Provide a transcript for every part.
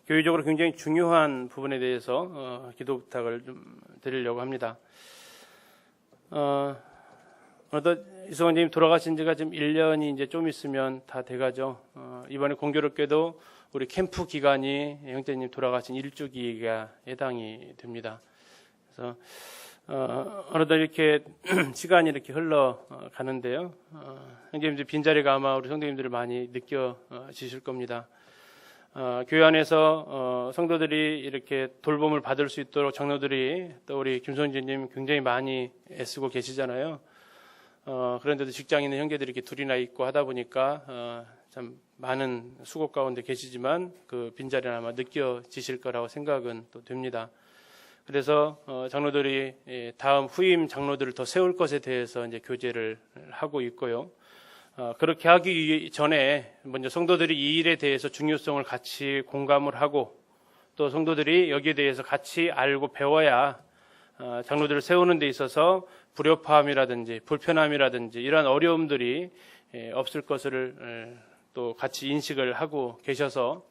교회적으로 굉장히 중요한 부분에 대해서 기도 부탁을 좀 드리려고 합니다. 어느덧 이승원님 돌아가신 지가 지금 1년이 이제 좀 있으면 다 돼가죠. 이번에 공교롭게도 우리 캠프 기간이 형제님 돌아가신 1주기가 해당이 됩니다. 그래서 어느덧 이렇게 시간이 이렇게 흘러가는데요. 형제님들 빈자리가 아마 우리 성도님들을 많이 느껴지실 겁니다. 교회 안에서 성도들이 이렇게 돌봄을 받을 수 있도록 장로들이 또 우리 김선진님 굉장히 많이 애쓰고 계시잖아요. 그런데도 직장에 있는 형제들이 이렇게 둘이나 있고 하다 보니까 참 많은 수고 가운데 계시지만 그 빈자리는 아마 느껴지실 거라고 생각은 또 됩니다. 그래서 장로들이 다음 후임 장로들을 더 세울 것에 대해서 이제 교제를 하고 있고요. 그렇게 하기 전에 먼저 성도들이 이 일에 대해서 중요성을 같이 공감을 하고 또 성도들이 여기에 대해서 같이 알고 배워야 장로들을 세우는 데 있어서 불협화음이라든지 불편함이라든지 이러한 어려움들이 없을 것을 또 같이 인식을 하고 계셔서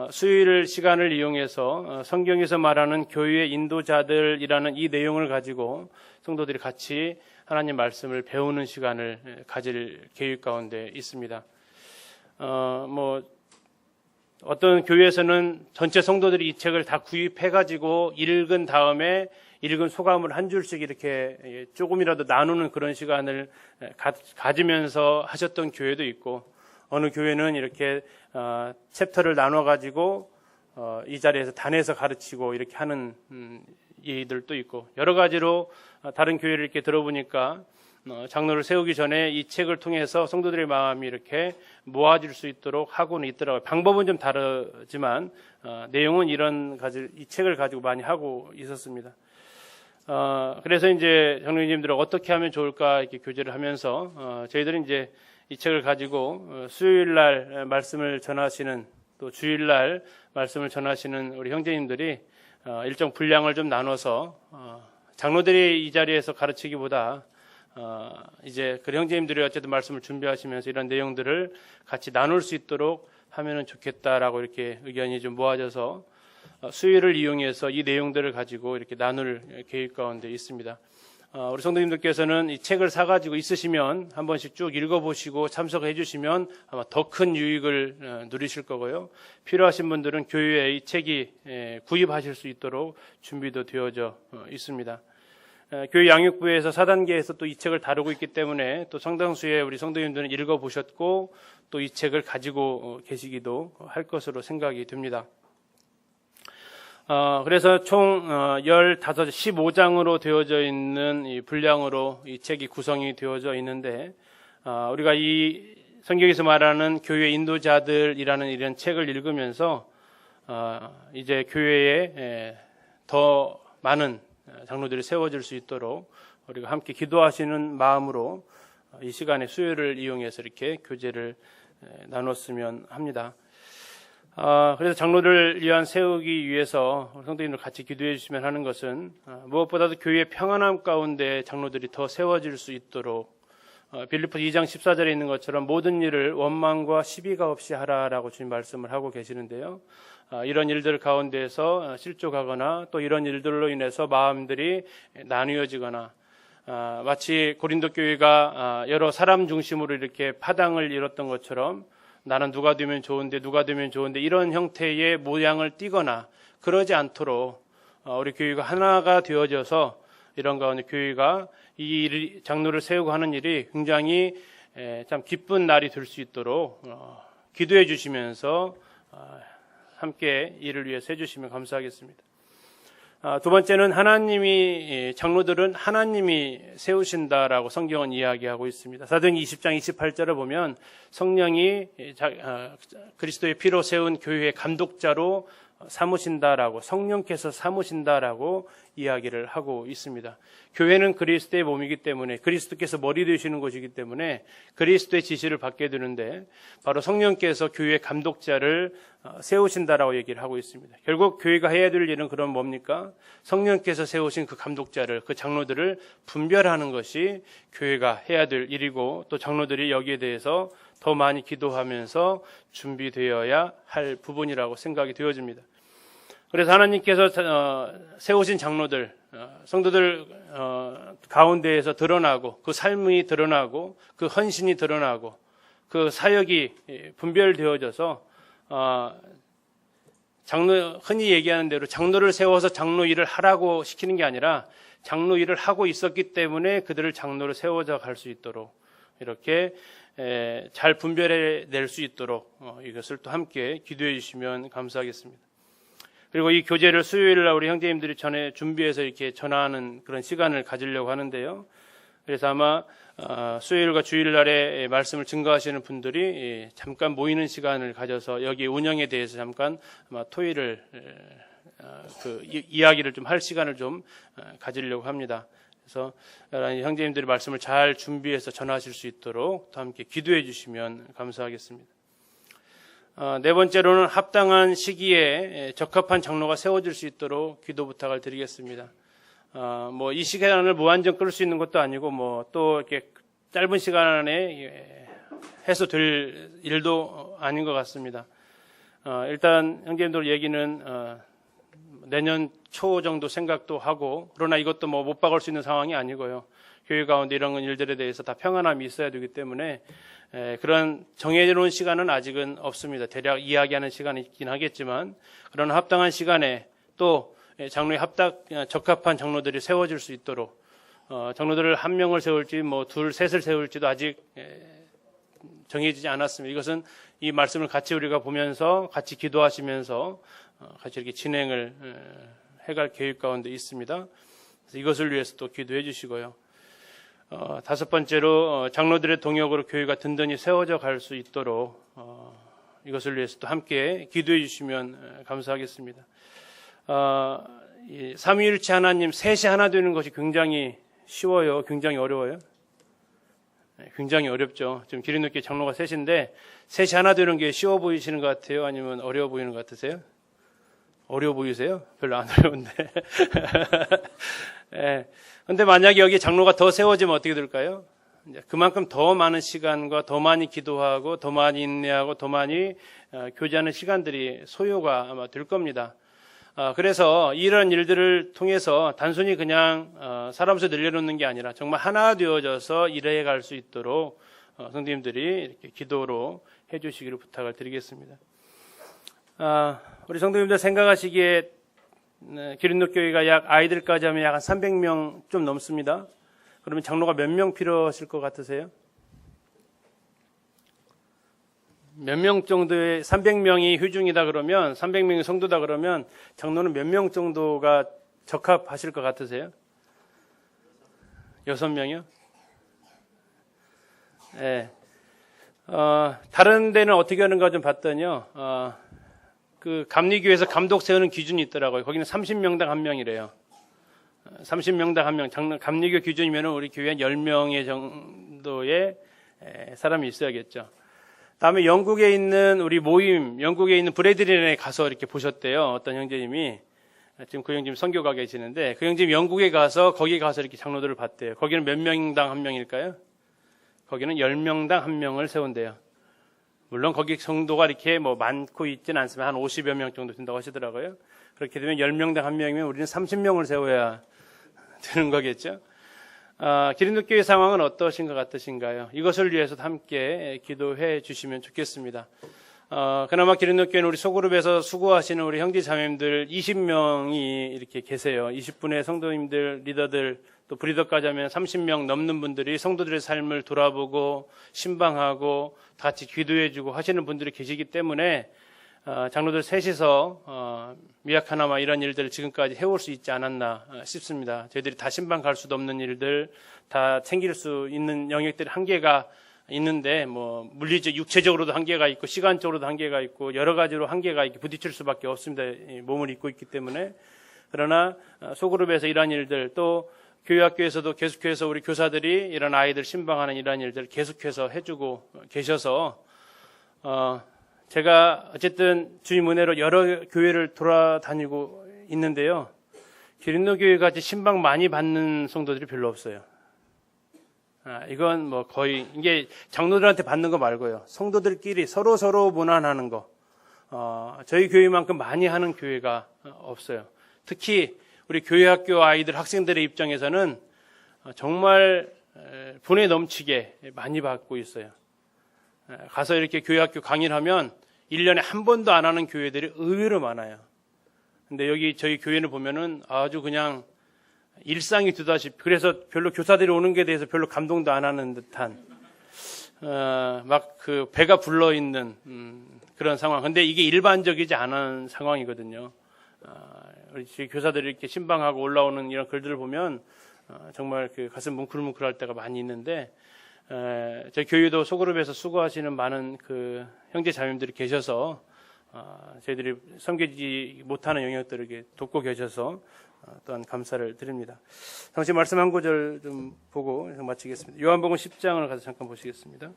수요일 시간을 이용해서 성경에서 말하는 교회의 인도자들이라는 이 내용을 가지고 성도들이 같이 하나님 말씀을 배우는 시간을 가질 계획 가운데 있습니다. 어떤 교회에서는 전체 성도들이 이 책을 다 구입해가지고 읽은 다음에 읽은 소감을 한 줄씩 이렇게 조금이라도 나누는 그런 시간을 가지면서 하셨던 교회도 있고, 어느 교회는 이렇게 챕터를 나눠가지고 이 자리에서 단에서 가르치고 이렇게 하는 예의들도 있고, 여러 가지로 다른 교회를 이렇게 들어보니까 장로를 세우기 전에 이 책을 통해서 성도들의 마음이 이렇게 모아질 수 있도록 하고는 있더라고요. 방법은 좀 다르지만 내용은 이 책을 가지고 많이 하고 있었습니다. 그래서 이제 장로님들은 어떻게 하면 좋을까 이렇게 교제를 하면서 저희들은 이제 이 책을 가지고 수요일 날 말씀을 전하시는 또 주일 날 말씀을 전하시는 우리 형제님들이 일정 분량을 좀 나눠서 장로들이 이 자리에서 가르치기보다 이제 그 형제님들이 어쨌든 말씀을 준비하시면서 이런 내용들을 같이 나눌 수 있도록 하면은 좋겠다라고 이렇게 의견이 좀 모아져서 수요일을 이용해서 이 내용들을 가지고 이렇게 나눌 계획 가운데 있습니다. 우리 성도님들께서는 이 책을 사가지고 있으시면 한 번씩 쭉 읽어보시고 참석해 주시면 아마 더 큰 유익을 누리실 거고요. 필요하신 분들은 교회에 이 책이 구입하실 수 있도록 준비도 되어져 있습니다. 교회 양육부에서 4단계에서 또 이 책을 다루고 있기 때문에 또 상당수의 우리 성도님들은 읽어보셨고 또 이 책을 가지고 계시기도 할 것으로 생각이 됩니다. 그래서 총 15장으로 되어져 있는 이 분량으로 이 책이 구성이 되어져 있는데, 우리가 이 성경에서 말하는 교회 인도자들이라는 이런 책을 읽으면서 이제 교회에 더 많은 장로들이 세워질 수 있도록 우리가 함께 기도하시는 마음으로 이 시간에 수요일을 이용해서 이렇게 교제를 나눴으면 합니다. 그래서 장로를 위한 세우기 위해서 성도님들 같이 기도해 주시면 하는 것은 무엇보다도 교회의 평안함 가운데 장로들이 더 세워질 수 있도록 빌립보서 2장 14절에 있는 것처럼 모든 일을 원망과 시비가 없이 하라라고 주님 말씀을 하고 계시는데요. 이런 일들 가운데서 실족하거나 또 이런 일들로 인해서 마음들이 나뉘어지거나 마치 고린도 교회가 여러 사람 중심으로 이렇게 파당을 이뤘던 것처럼 나는 누가 되면 좋은데 이런 형태의 모양을 띠거나 그러지 않도록 우리 교회가 하나가 되어져서 이런 가운데 교회가 이 장로를 세우고 하는 일이 굉장히 참 기쁜 날이 될 수 있도록 기도해 주시면서 함께 이를 위해서 해주시면 감사하겠습니다. 두 번째는 장로들은 하나님이 세우신다라고 성경은 이야기하고 있습니다. 사도행 20장 28절을 보면 성령이 그리스도의 피로 세운 교회의 감독자로 삼으신다라고, 성령께서 삼으신다라고 이야기를 하고 있습니다. 교회는 그리스도의 몸이기 때문에, 그리스도께서 머리 되시는 곳이기 때문에 그리스도의 지시를 받게 되는데, 바로 성령께서 교회의 감독자를 세우신다라고 얘기를 하고 있습니다. 결국 교회가 해야 될 일은 그럼 뭡니까? 성령께서 세우신 그 감독자를, 그 장로들을 분별하는 것이 교회가 해야 될 일이고, 또 장로들이 여기에 대해서 더 많이 기도하면서 준비되어야 할 부분이라고 생각이 되어집니다. 그래서 하나님께서 세우신 장로들, 성도들 가운데에서 드러나고 그 삶이 드러나고 그 헌신이 드러나고 그 사역이 분별되어져서 장로, 흔히 얘기하는 대로 장로를 세워서 장로 일을 하라고 시키는 게 아니라 장로 일을 하고 있었기 때문에 그들을 장로를 세워져 갈 수 있도록 이렇게 잘 분별해 낼 수 있도록 이것을 또 함께 기도해 주시면 감사하겠습니다. 그리고 이 교제를 수요일 날 우리 형제님들이 전에 준비해서 이렇게 전하는 그런 시간을 가지려고 하는데요. 그래서 아마 수요일과 주일날에 말씀을 증거하시는 분들이 잠깐 모이는 시간을 가져서 여기 운영에 대해서 잠깐 아마 토의를 이야기를 좀 할 시간을 좀 가지려고 합니다. 그래서 형제님들이 말씀을 잘 준비해서 전하실 수 있도록 또 함께 기도해 주시면 감사하겠습니다. 네 번째로는 합당한 시기에 적합한 장로가 세워질 수 있도록 기도 부탁을 드리겠습니다. 뭐 이 시간을 무한정 끌 수 있는 것도 아니고 뭐 또 이렇게 짧은 시간 안에 해서 될 일도 아닌 것 같습니다. 일단 형제님들 얘기는 내년 초 정도 생각도 하고, 그러나 이것도 뭐 못 박을 수 있는 상황이 아니고요. 교회 가운데 이런 일들에 대해서 다 평안함이 있어야 되기 때문에 그런 정해놓은 시간은 아직은 없습니다. 대략 이야기하는 시간이 있긴 하겠지만, 그러나 합당한 시간에 또 장로의 적합한 장로들이 세워질 수 있도록 장로들을 한 명을 세울지 뭐 둘, 셋을 세울지도 아직 정해지지 않았습니다. 이것은 이 말씀을 같이 우리가 보면서 같이 기도하시면서 같이 이렇게 진행을 해갈 계획 가운데 있습니다. 그래서 이것을 위해서 또 기도해 주시고요. 다섯 번째로 장로들의 동역으로 교회가 든든히 세워져 갈 수 있도록 이것을 위해서 또 함께 기도해 주시면 감사하겠습니다. 삼위일체 하나님 셋이 하나 되는 것이 굉장히 쉬워요? 굉장히 어려워요? 굉장히 어렵죠. 지금 기린노교회 장로가 셋인데 셋이 하나 되는 게 쉬워 보이시는 것 같아요? 아니면 어려워 보이는 것 같으세요? 어려워 보이세요? 별로 안 어려운데. 근데 만약에 여기 장로가 더 세워지면 어떻게 될까요? 그만큼 더 많은 시간과 더 많이 기도하고 더 많이 인내하고 더 많이 교제하는 시간들이 소요가 아마 될 겁니다. 그래서 이런 일들을 통해서 단순히 그냥 사람 수 늘려놓는 게 아니라 정말 하나 되어져서 일해 갈 수 있도록 성도님들이 이렇게 기도로 해주시기를 부탁을 드리겠습니다. 우리 성도님들 생각하시기에 기린노교회가 약 아이들까지 하면 약 한 300명 좀 넘습니다. 그러면 장로가 몇 명 필요하실 것 같으세요? 몇 명 정도의 300명이 휴중이다 그러면 300명이 성도다 그러면 장로는 몇 명 정도가 적합하실 것 같으세요? 6명이요? 네. 다른 데는 어떻게 하는가 좀 봤더니요. 그 감리교에서 감독 세우는 기준이 있더라고요. 거기는 30명당 1명이래요. 30명당 1명. 감리교 기준이면 우리 교회에 10명의 정도의 사람이 있어야겠죠. 다음에 영국에 있는 우리 모임, 영국에 있는 브래드린에 가서 이렇게 보셨대요. 어떤 형제님이. 지금 그 형제님 선교가 계시는데, 그 형제님 영국에 가서, 거기 가서 이렇게 장로들을 봤대요. 거기는 몇 명당 1명일까요? 거기는 10명당 1명을 세운대요. 물론 거기 성도가 이렇게 뭐 많고 있지는 않지만 한 50여 명 정도 된다고 하시더라고요. 그렇게 되면 10명당 1명이면 우리는 30명을 세워야 되는 거겠죠. 기린노교회 상황은 어떠신 것 같으신가요? 이것을 위해서도 함께 기도해 주시면 좋겠습니다. 그나마 기린노교회는 우리 소그룹에서 수고하시는 우리 형제 자매님들 20명이 이렇게 계세요. 20분의 성도님들, 리더들, 또 브리더까지 하면 30명 넘는 분들이 성도들의 삶을 돌아보고 신방하고 같이 기도해주고 하시는 분들이 계시기 때문에 장로들 셋이서 미약하나마 이런 일들을 지금까지 해올 수 있지 않았나 싶습니다. 저희들이 다 신방 갈 수도 없는 일들, 다 챙길 수 있는 영역들이 한계가 있는데, 뭐 물리적, 육체적으로도 한계가 있고 시간적으로도 한계가 있고 여러 가지로 한계가 있고 부딪힐 수밖에 없습니다. 몸을 입고 있기 때문에. 그러나 소그룹에서 이런 일들, 또 교회학교에서도 계속해서 우리 교사들이 이런 아이들 신방하는 이런 일들을 계속해서 해주고 계셔서 제가 어쨌든 주님 은혜로 여러 교회를 돌아다니고 있는데요. 기린노교회 같이 신방 많이 받는 성도들이 별로 없어요. 이건 뭐 거의 이게 장로들한테 받는 거 말고요. 성도들끼리 서로 무난하는 거. 저희 교회만큼 많이 하는 교회가 없어요. 특히 우리 교회학교 아이들 학생들의 입장에서는 정말 분에 넘치게 많이 받고 있어요. 가서 이렇게 교회학교 강의를 하면 1년에 한 번도 안 하는 교회들이 의외로 많아요. 근데 여기 저희 교회를 보면은 아주 그냥 일상이 되다시피, 그래서 별로 교사들이 오는 게 대해서 별로 감동도 안 하는 듯한, 막 그 배가 불러 있는, 그런 상황. 근데 이게 일반적이지 않은 상황이거든요. 우리 교사들이 이렇게 신방하고 올라오는 이런 글들을 보면, 정말 그 가슴 뭉클뭉클할 때가 많이 있는데, 저희 교회도 소그룹에서 수고하시는 많은 그 형제 자매님들이 계셔서, 저희들이 섬기지 못하는 영역들을 이렇게 돕고 계셔서, 또한 감사를 드립니다. 당시 말씀 한 구절 좀 보고 마치겠습니다. 요한복음 10장을 가서 잠깐 보시겠습니다.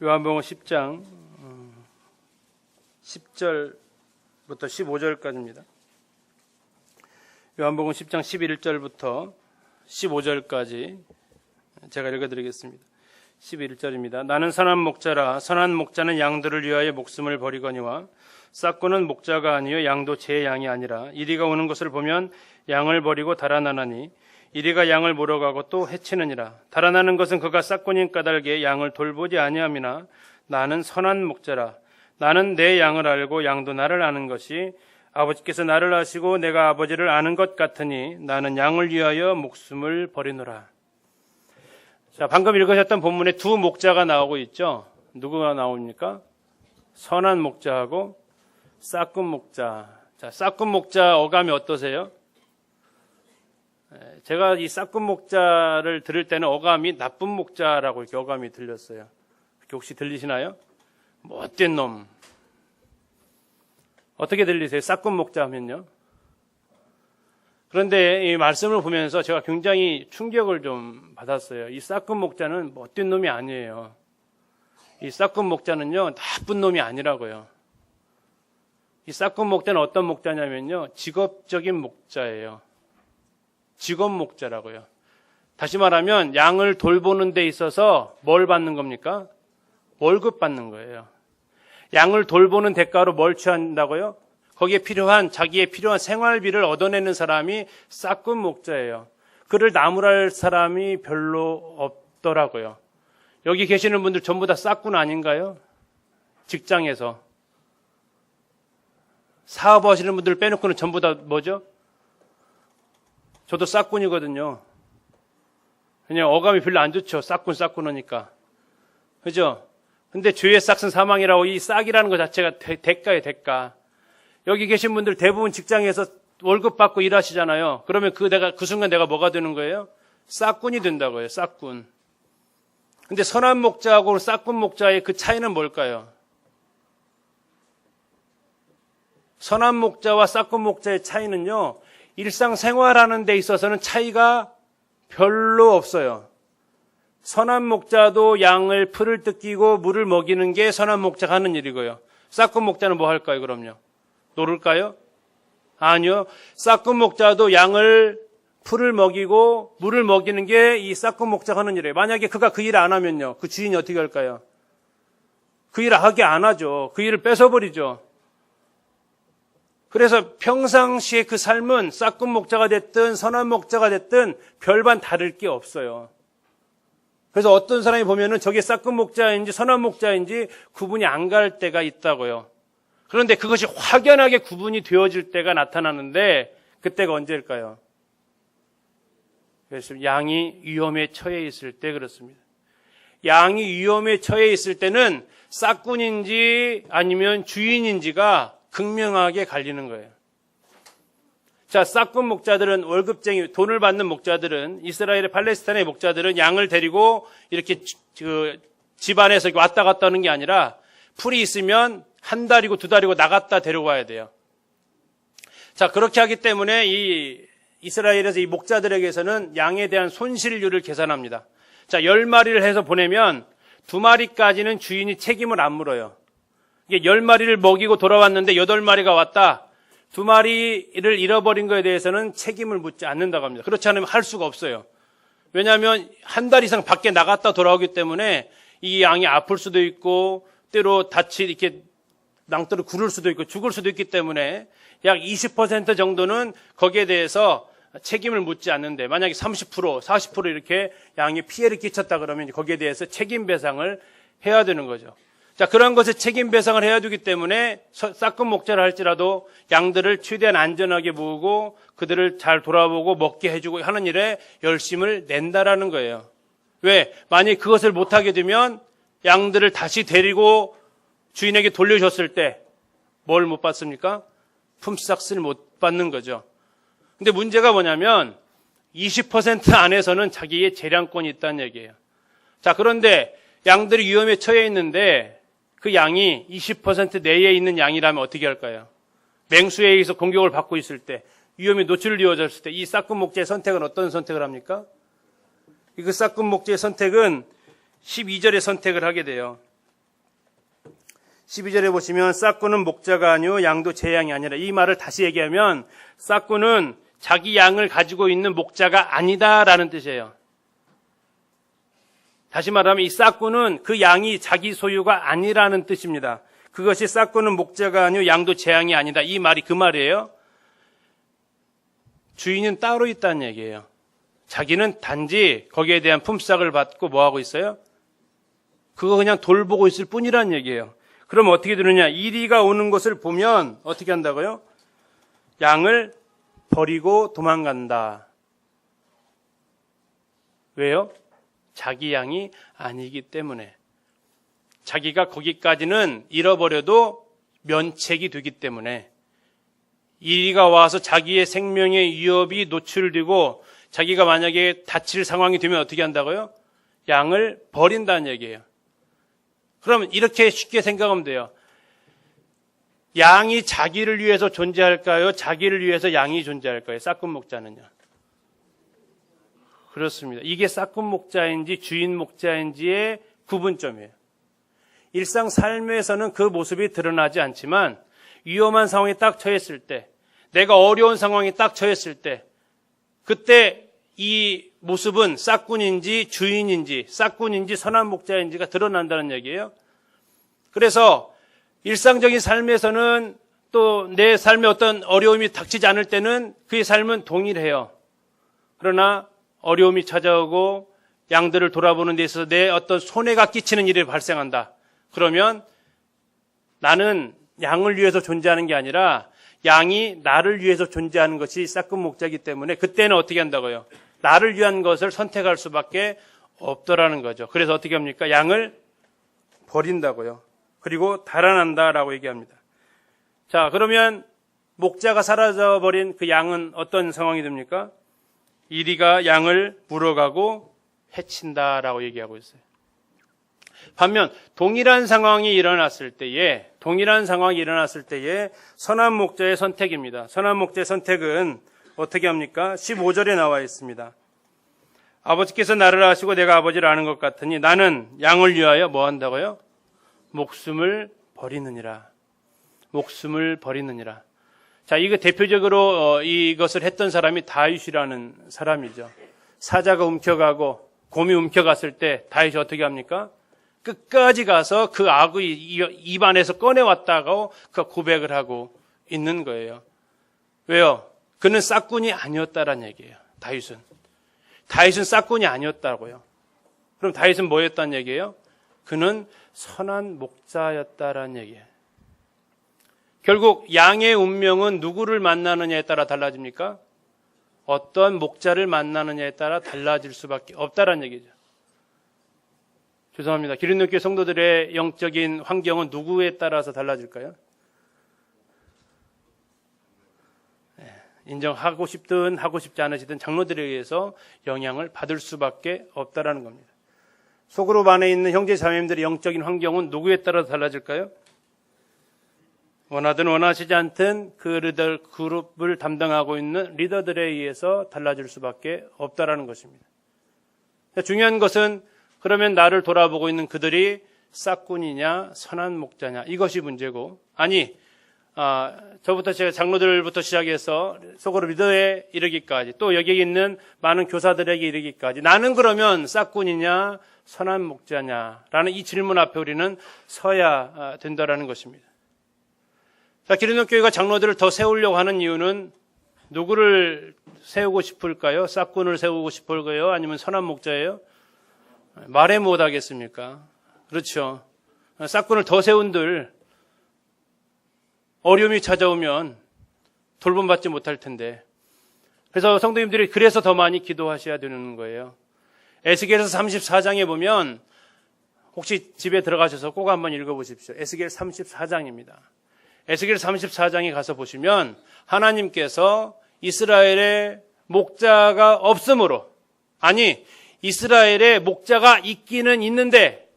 요한복음 10장 10절부터 15절까지입니다. 요한복음 10장 11절부터 15절까지 제가 읽어드리겠습니다. 11절입니다. 나는 선한 목자라. 선한 목자는 양들을 위하여 목숨을 버리거니와 싹구는 목자가 아니요 양도 제 양이 아니라 이리가 오는 것을 보면 양을 버리고 달아나나니 이리가 양을 몰아가고 또 해치느니라. 달아나는 것은 그가 싹구님 까닭에 양을 돌보지 아니함이나 나는 선한 목자라. 나는 내 양을 알고 양도 나를 아는 것이 아버지께서 나를 아시고 내가 아버지를 아는 것 같으니 나는 양을 위하여 목숨을 버리노라. 자, 방금 읽으셨던 본문에 두 목자가 나오고 있죠. 누구가 나옵니까? 선한 목자하고 싹군 목자. 자, 싹군 목자 어감이 어떠세요? 제가 이 싹군 목자를 들을 때는 어감이 나쁜 목자라고 이렇게 어감이 들렸어요. 이렇게 혹시 들리시나요? 못된 놈. 어떻게 들리세요? 싹군 목자 하면요. 그런데 이 말씀을 보면서 제가 굉장히 충격을 좀 받았어요. 이 싹군 목자는 못된 놈이 아니에요. 이 싹군 목자는요, 나쁜 놈이 아니라고요. 이 싹군 목자는 어떤 목자냐면요, 직업적인 목자예요. 직업 목자라고요. 다시 말하면 양을 돌보는 데 있어서 뭘 받는 겁니까? 월급 받는 거예요. 양을 돌보는 대가로 뭘 취한다고요? 거기에 자기의 필요한 생활비를 얻어내는 사람이 싹군 목자예요. 그를 나무랄 사람이 별로 없더라고요. 여기 계시는 분들 전부 다 싹군 아닌가요? 직장에서. 사업하시는 분들 빼놓고는 전부 다 뭐죠? 저도 싹군이거든요. 그냥 어감이 별로 안 좋죠. 싹군 하니까. 그죠? 근데 죄의 싹은 사망이라고, 이 싹이라는 것 자체가 대가예요, 대가. 여기 계신 분들 대부분 직장에서 월급 받고 일하시잖아요. 그러면 그 순간 내가 뭐가 되는 거예요? 싹군이 된다고요, 싹군. 근데 선한 목자하고 싹군 목자의 그 차이는 뭘까요? 선한 목자와 싹군 목자의 차이는요, 일상생활하는 데 있어서는 차이가 별로 없어요. 선한 목자도 양을 풀을 뜯기고 물을 먹이는 게 선한 목자가 하는 일이고요. 싹군 목자는 뭐 할까요, 그럼요? 놀을까요? 아니요. 싹군 목자도 양을 풀을 먹이고 물을 먹이는 게 이 싹군 목자가 하는 일이에요. 만약에 그가 그 일을 안 하면요, 그 주인이 어떻게 할까요? 그 일을 하게 안 하죠. 그 일을 뺏어버리죠. 그래서 평상시에 그 삶은 싹군 목자가 됐든 선한 목자가 됐든 별반 다를 게 없어요. 그래서 어떤 사람이 보면은 저게 싹군 목자인지 선한 목자인지 구분이 안 갈 때가 있다고요. 그런데 그것이 확연하게 구분이 되어질 때가 나타나는데 그때가 언제일까요? 그래서 양이 위험에 처해 있을 때 그렇습니다. 양이 위험에 처해 있을 때는 싹군인지 아니면 주인인지가 극명하게 갈리는 거예요. 자, 싹군 목자들은 월급쟁이, 돈을 받는 목자들은, 이스라엘의 팔레스타인의 목자들은 양을 데리고 이렇게 집 안에서 왔다 갔다 하는 게 아니라 풀이 있으면 한 달이고 두 달이고 나갔다 데려와야 돼요. 자, 그렇게 하기 때문에 이 이스라엘에서 이 목자들에게서는 양에 대한 손실률을 계산합니다. 자, 10마리를 해서 보내면 2마리까지는 주인이 책임을 안 물어요. 이게 10마리를 먹이고 돌아왔는데 8마리가 왔다. 2마리를 잃어버린 것에 대해서는 책임을 묻지 않는다고 합니다. 그렇지 않으면 할 수가 없어요. 왜냐하면 한 달 이상 밖에 나갔다 돌아오기 때문에 이 양이 아플 수도 있고 때로 이렇게 낭떠를 구를 수도 있고 죽을 수도 있기 때문에 약 20% 정도는 거기에 대해서 책임을 묻지 않는데, 만약에 30%, 40% 이렇게 양이 피해를 끼쳤다 그러면 거기에 대해서 책임 배상을 해야 되는 거죠. 자, 그런 것에 책임 배상을 해야 되기 때문에 싹금 목자를 할지라도 양들을 최대한 안전하게 모으고 그들을 잘 돌아보고 먹게 해주고 하는 일에 열심을 낸다라는 거예요. 왜? 만약에 그것을 못하게 되면 양들을 다시 데리고 주인에게 돌려줬을 때 뭘 못 받습니까? 품삯을 못 받는 거죠. 근데 문제가 뭐냐면 20% 안에서는 자기의 재량권이 있다는 얘기예요. 자, 그런데 양들이 위험에 처해 있는데 그 양이 20% 내에 있는 양이라면 어떻게 할까요? 맹수에 의해서 공격을 받고 있을 때, 위험에 노출되어졌을 때 이 싹금 목자의 선택은 어떤 선택을 합니까? 그 싹금 목자의 선택은 12절에 선택을 하게 돼요. 12절에 보시면 싹군은 목자가 아니요 양도 제 양이 아니라, 이 말을 다시 얘기하면 싹군은 자기 양을 가지고 있는 목자가 아니다라는 뜻이에요. 다시 말하면 이 싹군은 그 양이 자기 소유가 아니라는 뜻입니다. 그것이 싹군은 목자가 아니요 양도 제 양이 아니다. 이 말이 그 말이에요. 주인은 따로 있다는 얘기예요. 자기는 단지 거기에 대한 품삯을 받고 뭐하고 있어요? 그거 그냥 돌보고 있을 뿐이라는 얘기예요. 그럼 어떻게 되느냐? 이리가 오는 것을 보면 어떻게 한다고요? 양을 버리고 도망간다. 왜요? 자기 양이 아니기 때문에. 자기가 거기까지는 잃어버려도 면책이 되기 때문에. 이리가 와서 자기의 생명의 위협이 노출되고 자기가 만약에 다칠 상황이 되면 어떻게 한다고요? 양을 버린다는 얘기예요. 그러면 이렇게 쉽게 생각하면 돼요. 양이 자기를 위해서 존재할까요? 자기를 위해서 양이 존재할까요? 싹금 목자는요. 그렇습니다. 이게 싹금 목자인지 주인 목자인지의 구분점이에요. 일상 삶에서는 그 모습이 드러나지 않지만 위험한 상황에 딱 처했을 때, 내가 어려운 상황에 딱 처했을 때, 그때 이 모습은 싹군인지 주인인지 싹군인지 선한 목자인지가 드러난다는 얘기예요. 그래서 일상적인 삶에서는 또 내 삶에 어떤 어려움이 닥치지 않을 때는 그의 삶은 동일해요. 그러나 어려움이 찾아오고 양들을 돌아보는 데 있어서 내 어떤 손해가 끼치는 일이 발생한다. 그러면 나는 양을 위해서 존재하는 게 아니라 양이 나를 위해서 존재하는 것이 싹금 목자이기 때문에 그때는 어떻게 한다고요? 나를 위한 것을 선택할 수밖에 없더라는 거죠. 그래서 어떻게 합니까? 양을 버린다고요. 그리고 달아난다라고 얘기합니다. 자, 그러면 목자가 사라져버린 그 양은 어떤 상황이 됩니까? 이리가 양을 물어가고 해친다라고 얘기하고 있어요. 반면 동일한 상황이 일어났을 때에 선한 목자의 선택입니다. 선한 목자의 선택은 어떻게 합니까? 15절에 나와 있습니다. 아버지께서 나를 아시고 내가 아버지를 아는 것 같으니 나는 양을 위하여 뭐 한다고요? 목숨을 버리느니라. 목숨을 버리느니라. 자, 이거 대표적으로 이것을 했던 사람이 다윗이라는 사람이죠. 사자가 움켜가고 곰이 움켜갔을 때 다윗이 어떻게 합니까? 끝까지 가서 그 악의 입안에서 꺼내왔다고 그 고백을 하고 있는 거예요. 왜요? 그는 싹군이 아니었다라는 얘기예요. 다윗은 싹군이 아니었다고요. 그럼 다윗은 뭐였다는 얘기예요? 그는 선한 목자였다라는 얘기예요. 결국 양의 운명은 누구를 만나느냐에 따라 달라집니까? 어떤 목자를 만나느냐에 따라 달라질 수밖에 없다라는 얘기죠. 죄송합니다. 기린교회 성도들의 영적인 환경은 누구에 따라서 달라질까요? 인정하고 싶든 하고 싶지 않으시든 장로들에 의해서 영향을 받을 수밖에 없다라는 겁니다. 소그룹 안에 있는 형제 자매님들의 영적인 환경은 누구에 따라서 달라질까요? 원하든 원하시지 않든 그 그룹을 담당하고 있는 리더들에 의해서 달라질 수밖에 없다라는 것입니다. 중요한 것은 그러면 나를 돌아보고 있는 그들이 싹군이냐 선한 목자냐 이것이 문제고, 아니 저부터 제가 장로들부터 시작해서 소그룹 리더에 이르기까지 또 여기에 있는 많은 교사들에게 이르기까지 나는 그러면 싹군이냐 선한 목자냐라는 이 질문 앞에 우리는 서야 된다라는 것입니다. 자, 기린노 교회가 장로들을 더 세우려고 하는 이유는 누구를 세우고 싶을까요? 싹군을 세우고 싶을까요? 아니면 선한 목자예요? 말해 못하겠습니까? 그렇죠. 싹군을 더 세운들 어려움이 찾아오면 돌봄받지 못할 텐데, 그래서 성도님들이 그래서 더 많이 기도하셔야 되는 거예요. 에스겔서 34장에 보면 혹시 집에 들어가셔서 꼭 한번 읽어보십시오. 에스겔 34장입니다. 에스겔 34장에 가서 보시면 하나님께서 이스라엘의 목자가 없으므로, 아니 이스라엘의 목자가 있기는 있는데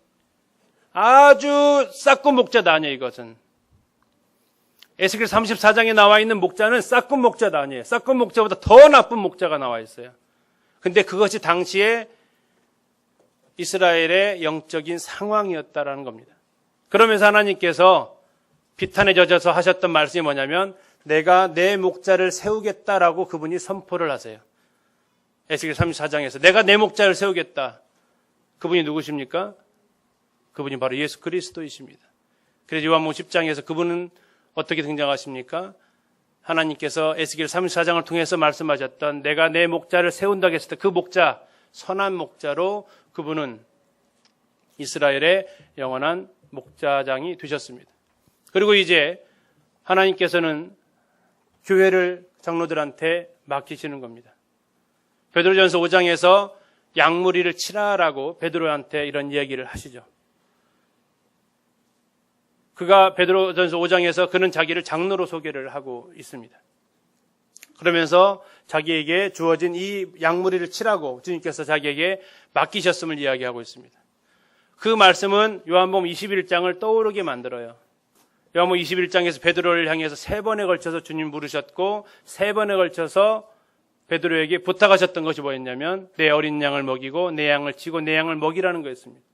아주 싹군 목자다 아니에요. 이것은 에스겔 34장에 나와 있는 목자는 싹군 목자다 아니에요. 싹군 목자보다 더 나쁜 목자가 나와 있어요. 근데 그것이 당시에 이스라엘의 영적인 상황이었다라는 겁니다. 그러면서 하나님께서 비탄에 젖어서 하셨던 말씀이 뭐냐면 내가 내 목자를 세우겠다라고 그분이 선포를 하세요. 에스겔 34장에서 내가 내 목자를 세우겠다. 그분이 누구십니까? 그분이 바로 예수 그리스도이십니다. 그래서 요한복음 10장에서 그분은 어떻게 등장하십니까? 하나님께서 에스겔 34장을 통해서 말씀하셨던 내가 내 목자를 세운다고 했을 때 그 목자, 선한 목자로 그분은 이스라엘의 영원한 목자장이 되셨습니다. 그리고 이제 하나님께서는 교회를 장로들한테 맡기시는 겁니다. 베드로전서 5장에서 양무리를 치라라고 베드로한테 이런 이야기를 하시죠. 그가 베드로전서 5장에서 그는 자기를 장로로 소개를 하고 있습니다. 그러면서 자기에게 주어진 이 양무리를 치라고 주님께서 자기에게 맡기셨음을 이야기하고 있습니다. 그 말씀은 요한복음 21장을 떠오르게 만들어요. 요한복음 21장에서 베드로를 향해서 3번에 걸쳐서 주님 부르셨고 3번에 걸쳐서 베드로에게 부탁하셨던 것이 뭐였냐면 내 어린 양을 먹이고 내 양을 치고 내 양을 먹이라는 거였습니다.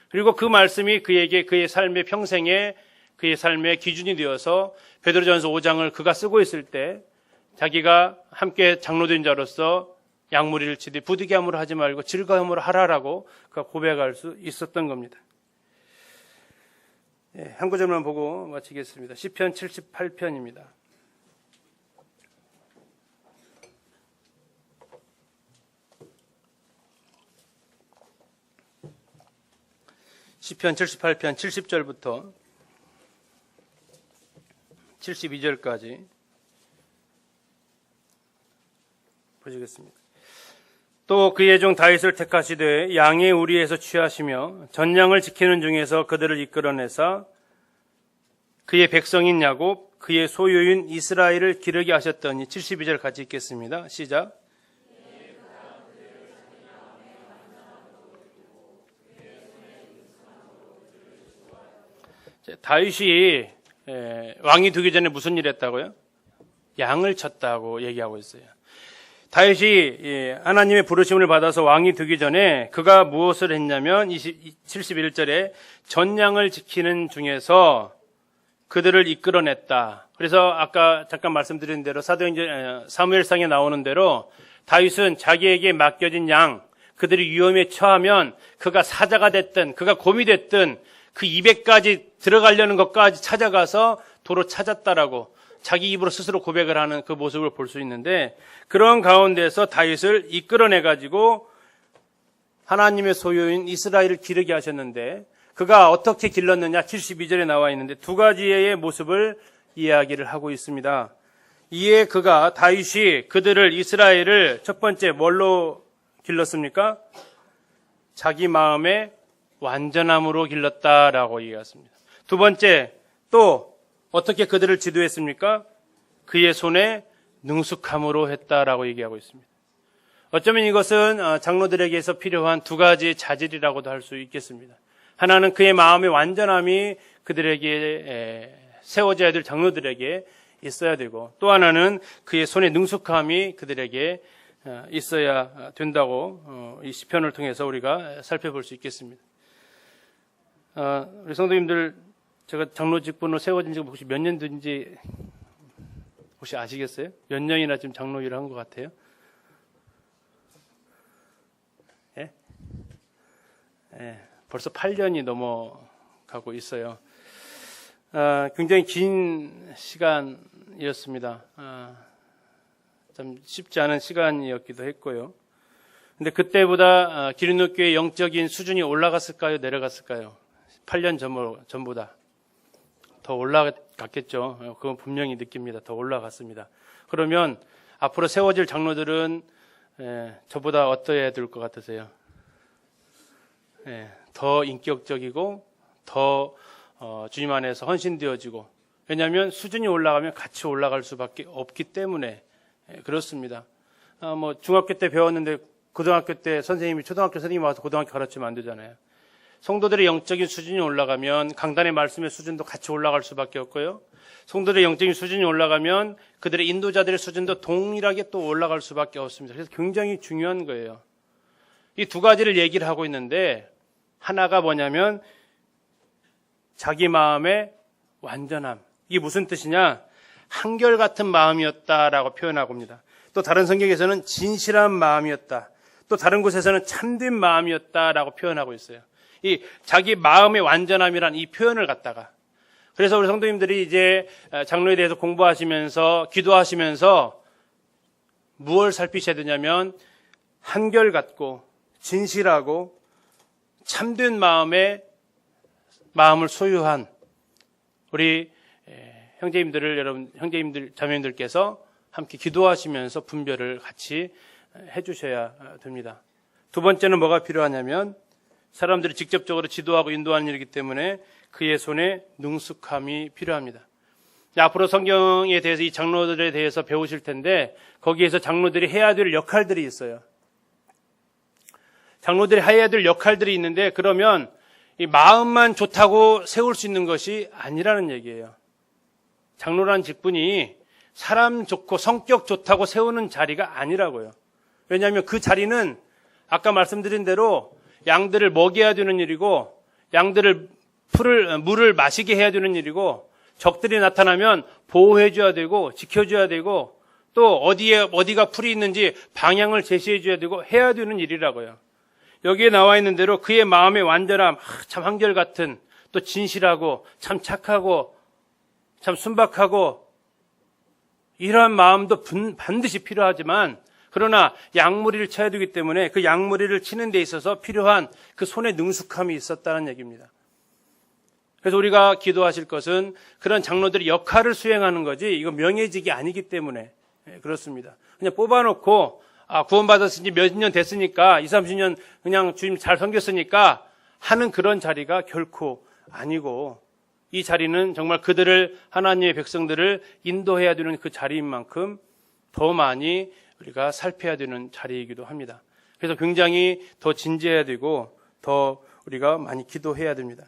그리고 그 말씀이 그에게 그의 삶의 평생에 그의 삶의 기준이 되어서 베드로전서 5장을 그가 쓰고 있을 때 자기가 함께 장로된 자로서 양무리를 치되 부득이함으로 하지 말고 즐거움으로 하라라고 그가 고백할 수 있었던 겁니다. 한 구절만 보고 마치겠습니다. 시편 78편입니다. 시편 78편 70절부터 72절까지 보시겠습니다. 또 그의 종 다윗을 택하시되 양의 우리에서 취하시며 전양을 지키는 중에서 그들을 이끌어내사 그의 백성인 야곱 그의 소유인 이스라엘을 기르게 하셨더니 72절 같이 읽겠습니다. 시작. 다윗이 왕이 되기 전에 무슨 일 했다고요? 양을 쳤다고 얘기하고 있어요. 다윗이 하나님의 부르심을 받아서 왕이 되기 전에 그가 무엇을 했냐면 71절에 전양을 지키는 중에서 그들을 이끌어냈다. 그래서 아까 잠깐 말씀드린 대로 사무엘상에 나오는 대로 다윗은 자기에게 맡겨진 양, 그들이 위험에 처하면 그가 사자가 됐든 그가 곰이 됐든 그 입에까지 들어가려는 것까지 찾아가서 도로 찾았다라고 자기 입으로 스스로 고백을 하는 그 모습을 볼 수 있는데, 그런 가운데서 다윗을 이끌어내가지고 하나님의 소유인 이스라엘을 기르게 하셨는데, 그가 어떻게 길렀느냐 72절에 나와 있는데 두 가지의 모습을 이야기를 하고 있습니다. 이에 그가 다윗이 그들을 이스라엘을 첫 번째 뭘로 길렀습니까? 자기 마음의 완전함으로 길렀다라고 얘기했습니다. 두 번째, 또 어떻게 그들을 지도했습니까? 그의 손에 능숙함으로 했다라고 얘기하고 있습니다. 어쩌면 이것은 장로들에게서 필요한 두 가지의 자질이라고도 할 수 있겠습니다. 하나는 그의 마음의 완전함이 그들에게 세워져야 될 장로들에게 있어야 되고, 또 하나는 그의 손의 능숙함이 그들에게 있어야 된다고 이 시편을 통해서 우리가 살펴볼 수 있겠습니다. 우리 성도님들, 제가 장로 직분으로 세워진 지가 혹시 몇 년 된지 혹시 아시겠어요? 몇 년이나 지금 장로 일을 한 것 같아요? 예? 예, 벌써 8년이 넘어가고 있어요. 굉장히 긴 시간이었습니다. 참 쉽지 않은 시간이었기도 했고요. 근데 그때보다 기린노교의 영적인 수준이 올라갔을까요? 내려갔을까요? 8년 전보다 더 올라갔겠죠. 그건 분명히 느낍니다. 더 올라갔습니다. 그러면 앞으로 세워질 장로들은 저보다 어떠해야 될 것 같으세요? 더 인격적이고 더 주님 안에서 헌신되어지고, 왜냐하면 수준이 올라가면 같이 올라갈 수밖에 없기 때문에 그렇습니다. 뭐 중학교 때 배웠는데 고등학교 때 선생님이 초등학교 선생님이 와서 고등학교 가르치면 안 되잖아요. 성도들의 영적인 수준이 올라가면 강단의 말씀의 수준도 같이 올라갈 수밖에 없고요. 성도들의 영적인 수준이 올라가면 그들의 인도자들의 수준도 동일하게 또 올라갈 수밖에 없습니다. 그래서 굉장히 중요한 거예요. 이 두 가지를 얘기를 하고 있는데, 하나가 뭐냐면 자기 마음의 완전함. 이게 무슨 뜻이냐? 한결같은 마음이었다라고 표현하고 있습니다. 또 다른 성경에서는 진실한 마음이었다. 또 다른 곳에서는 참된 마음이었다라고 표현하고 있어요. 이 자기 마음의 완전함이란 이 표현을 갖다가, 그래서 우리 성도님들이 이제 장로에 대해서 공부하시면서 기도하시면서 무엇을 살피셔야 되냐면 한결같고 진실하고 참된 마음을 소유한 우리 형제님들, 자매님들께서 함께 기도하시면서 분별을 같이 해주셔야 됩니다. 두 번째는 뭐가 필요하냐면 사람들이 직접적으로 지도하고 인도하는 일이기 때문에 그의 손에 능숙함이 필요합니다. 앞으로 성경에 대해서 이 장로들에 대해서 배우실 텐데, 거기에서 장로들이 해야 될 역할들이 있어요. 장로들이 해야 될 역할들이 있는데, 그러면 이 마음만 좋다고 세울 수 있는 것이 아니라는 얘기예요. 장로란 직분이 사람 좋고 성격 좋다고 세우는 자리가 아니라고요. 왜냐하면 그 자리는 아까 말씀드린 대로 양들을 먹여야 되는 일이고, 양들을 물을 마시게 해야 되는 일이고, 적들이 나타나면 보호해줘야 되고 지켜줘야 되고, 또 어디가 풀이 있는지 방향을 제시해줘야 되고 해야 되는 일이라고요. 여기에 나와 있는 대로 그의 마음의 완전함, 참 한결같은, 또 진실하고 참 착하고 참 순박하고, 이러한 마음도 반드시 필요하지만, 그러나 양무리를 쳐야 되기 때문에 그 양무리를 치는 데 있어서 필요한 그 손의 능숙함이 있었다는 얘기입니다. 그래서 우리가 기도하실 것은 그런 장로들이 역할을 수행하는 거지, 이거 명예직이 아니기 때문에 그렇습니다. 그냥 뽑아놓고 구원받았은 지 몇 년 됐으니까 20, 30년 그냥 주님 잘 섬겼으니까 하는 그런 자리가 결코 아니고, 이 자리는 정말 그들을, 하나님의 백성들을 인도해야 되는 그 자리인 만큼 더 많이 우리가 살펴야 되는 자리이기도 합니다. 그래서 굉장히 더 진지해야 되고 더 우리가 많이 기도해야 됩니다.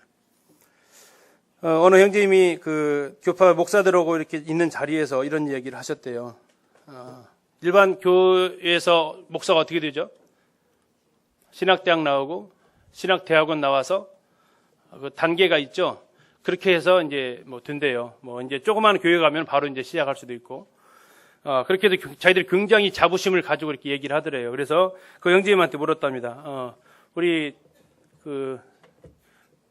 어느 형제님이 그 교파 목사들하고 이렇게 있는 자리에서 이런 얘기를 하셨대요. 일반 교회에서 목사가 어떻게 되죠? 신학대학 나오고 신학대학원 나와서 그 단계가 있죠. 그렇게 해서 이제 뭐 된대요. 뭐 이제 조그마한 교회 가면 바로 이제 시작할 수도 있고, 그렇게 해도 자기들이 굉장히 자부심을 가지고 이렇게 얘기를 하더래요. 그래서 그 형제님한테 물었답니다. 우리 그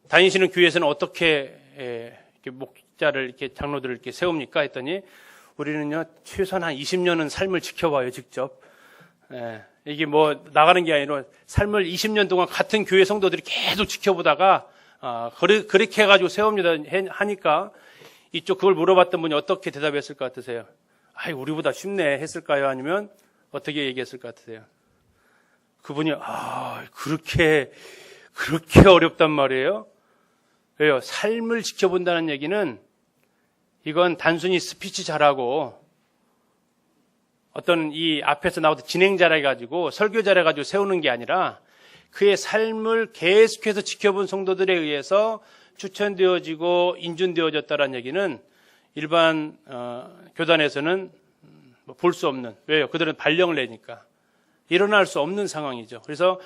다니시는 교회에서는 어떻게 이렇게 목자를, 이렇게 장로들을 이렇게 세웁니까? 했더니, 우리는요 최소한 한 20년은 삶을 지켜봐요, 직접. 이게 뭐 나가는 게 아니라 삶을 20년 동안 같은 교회 성도들이 계속 지켜보다가 그렇게 해가지고 세웁니다 하니까, 이쪽 그걸 물어봤던 분이 어떻게 대답했을 것 같으세요? 아이, 우리보다 쉽네 했을까요? 아니면 어떻게 얘기했을 것 같으세요? 그분이 그렇게 어렵단 말이에요? 왜요? 삶을 지켜본다는 얘기는, 이건 단순히 스피치 잘하고 어떤 이 앞에서 나오던 진행자라 해가지고 설교자라 해가지고 세우는 게 아니라, 그의 삶을 계속해서 지켜본 성도들에 의해서 추천되어지고 인준되어졌다는 얘기는 일반 교단에서는 볼 수 없는, 왜요? 그들은 발령을 내니까 일어날 수 없는 상황이죠. 그래서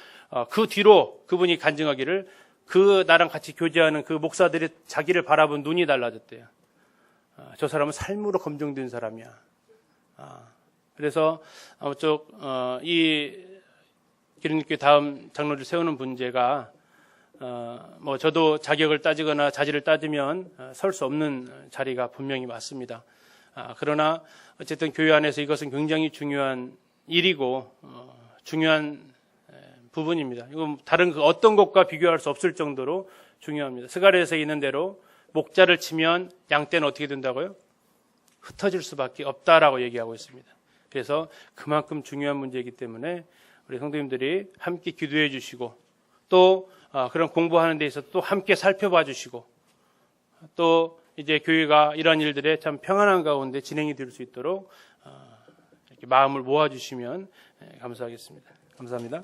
그 뒤로 그분이 간증하기를, 그 나랑 같이 교제하는 그 목사들이 자기를 바라본 눈이 달라졌대요. 저 사람은 삶으로 검증된 사람이야. 그래서 아무쪼록 이 기름교회 다음 장로를 세우는 문제가 뭐 저도 자격을 따지거나 자질을 따지면 설 수 없는 자리가 분명히 맞습니다. 그러나 어쨌든 교회 안에서 이것은 굉장히 중요한 일이고 중요한 부분입니다. 이건 다른 그 어떤 것과 비교할 수 없을 정도로 중요합니다. 스가랴에서 있는 대로 목자를 치면 양떼는 어떻게 된다고요? 흩어질 수밖에 없다라고 얘기하고 있습니다. 그래서 그만큼 중요한 문제이기 때문에 우리 성도님들이 함께 기도해 주시고 또 그런 공부하는 데 있어서 또 함께 살펴봐 주시고 또 이제 교회가 이런 일들에 참 평안한 가운데 진행이 될 수 있도록 이렇게 마음을 모아 주시면 감사하겠습니다. 감사합니다.